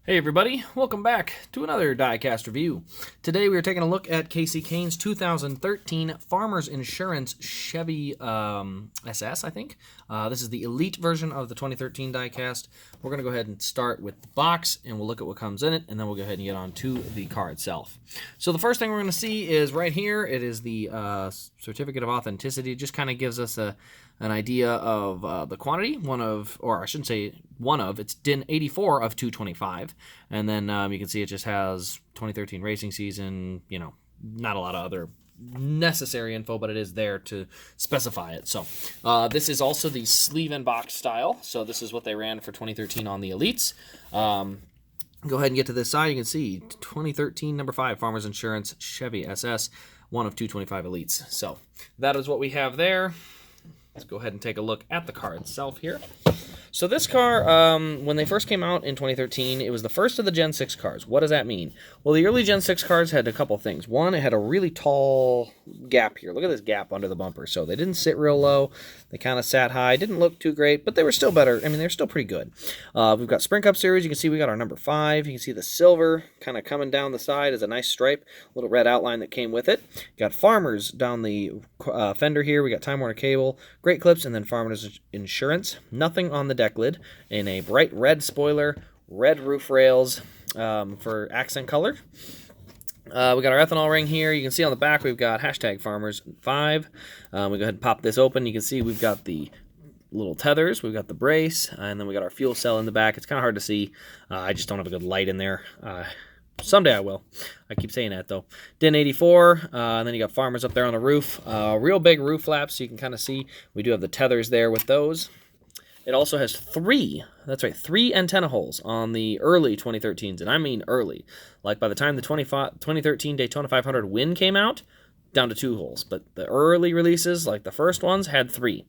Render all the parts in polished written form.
Hey everybody, welcome back to another Diecast review. Today we are taking a look at Kasey Kahne's 2013 Farmers Insurance Chevy SS, I think. This is the elite version of the 2013 Diecast. We're going to go ahead and start with the box, and we'll look at what comes in it, and then we'll go ahead and get on to the car itself. So the first thing we're going to see is right here. It is the Certificate of Authenticity. It just kind of gives us an idea of the quantity, it's DIN 84 of 225, and then you can see it just has 2013 racing season, not a lot of other necessary info, but it is there to specify it. So this is also the sleeve and box style, so this is what they ran for 2013 on the Elites. Go ahead and get to this side. You can see 2013 number 5 Farmers Insurance Chevy SS, one of 225 Elites. So that is what we have there. Let's go ahead and take a look at the car itself here. So this car, when they first came out in 2013, it was the first of the Gen 6 cars. What does that mean? Well, the early Gen 6 cars had a couple things. One, it had a really tall gap here. Look at this gap under the bumper. So they didn't sit real low. They kind of sat high. Didn't look too great, but they were still better. I mean, they're still pretty good. We've got Sprint Cup Series. You can see we got our number 5. You can see the silver kind of coming down the side as a nice stripe. Little red outline that came with it. Got Farmers down the fender here. We got Time Warner Cable, Great Clips, and then Farmers Insurance. Nothing on the deck lid, in a bright red spoiler, red roof rails for accent color. We got our ethanol ring here. You can see on the back we've got hashtag Farmers5. We go ahead and pop this open. You can see we've got the little tethers, we've got the brace, and then we got our fuel cell in the back. It's kind of hard to see. I just don't have a good light in there. Someday I will. I keep saying that, though. DIN 84, and then you got Farmers up there on the roof. Real big roof flaps, so you can kind of see. We do have the tethers there with those. It also has 3 antenna holes on the early 2013s, and I mean early. Like by the time the 2013 Daytona 500 Win came out, down to 2 holes. But the early releases, like the first ones, had 3.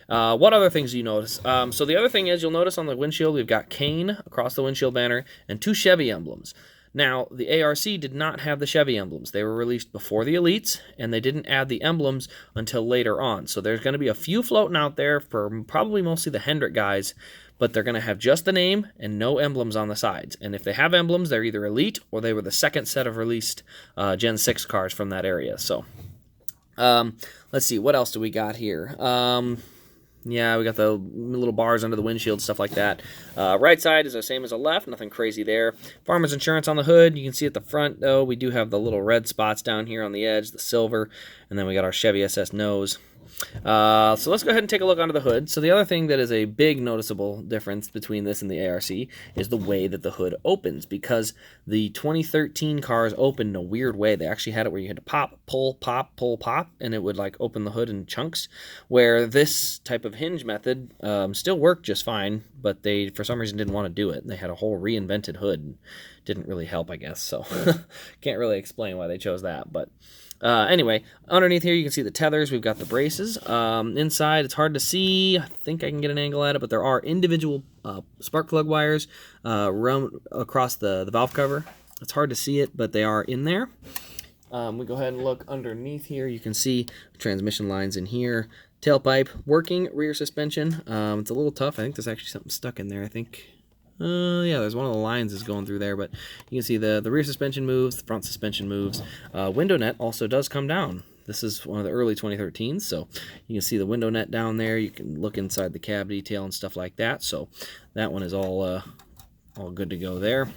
What other things do you notice? So the other thing is, you'll notice on the windshield, we've got Kahne across the windshield banner and 2 Chevy emblems. Now, the ARC did not have the Chevy emblems. They were released before the Elites, and they didn't add the emblems until later on. So there's going to be a few floating out there for probably mostly the Hendrick guys, but they're going to have just the name and no emblems on the sides. And if they have emblems, they're either Elite or they were the second set of released Gen 6 cars from that area. So let's see, what else do we got here? Yeah, we got the little bars under the windshield, stuff like that. Right side is the same as the left, nothing crazy there. Farmers Insurance on the hood. You can see at the front, though, we do have the little red spots down here on the edge, the silver, and then we got our Chevy SS nose. So let's go ahead and take a look under the hood. So the other thing that is a big noticeable difference between this and the ARC is the way that the hood opens, because the 2013 cars opened in a weird way. They actually had it where you had to pop, pull, pop, and it would like open the hood in chunks, where this type of hinge method still worked just fine, but they, for some reason, didn't want to do it. They had a whole reinvented hood. Didn't really help, I guess, so can't really explain why they chose that, but anyway, underneath here you can see the tethers. We've got the braces. Inside, it's hard to see. I think I can get an angle at it, but there are individual spark plug wires run across the valve cover. It's hard to see it, but they are in there. We go ahead and look underneath here. You can see transmission lines in here. Tailpipe, working rear suspension. It's a little tough. I think there's actually something stuck in there, I think. Yeah, there's one of the lines is going through there, but you can see the rear suspension moves, the front suspension moves. Window net also does come down. This is one of the early 2013s, so you can see the window net down there. You can look inside the cab detail and stuff like that. So that one is all good to go there.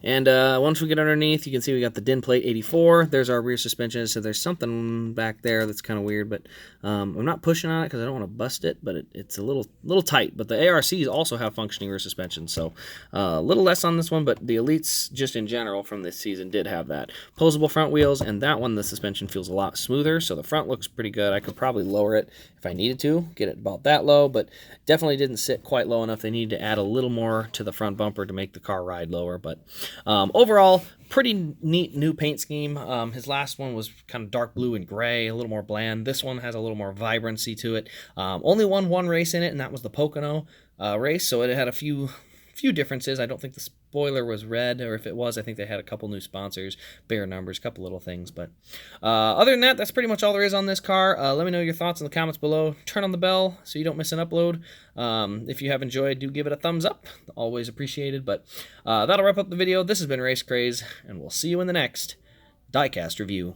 And once we get underneath, you can see we got the DIN plate 84. There's our rear suspension. So there's something back there that's kind of weird, but I'm not pushing on it because I don't want to bust it, but it's a little tight. But the ARCs also have functioning rear suspension, so a little less on this one, but the Elites just in general from this season did have that. Posable front wheels, and that one the suspension feels a lot smoother, so the front looks pretty good. I could probably lower it if I needed to, get it about that low, but definitely didn't sit quite low enough. They needed to add a little more to the front bumper to make the car ride lower, but overall, pretty neat new paint scheme. His last one was kind of dark blue and gray, a little more bland. This one has a little more vibrancy to it. Only won one race in it, and that was the Pocono race, so it had a few few differences. I don't think the spoiler was red, or if it was, I think they had a couple new sponsors, bigger numbers, a couple little things. But other than that, that's pretty much all there is on this car. Let me know your thoughts in the comments below. Turn on the bell so you don't miss an upload. If you have enjoyed, do give it a thumbs up. Always appreciated. But that'll wrap up the video. This has been Race Craze, and we'll see you in the next Diecast review.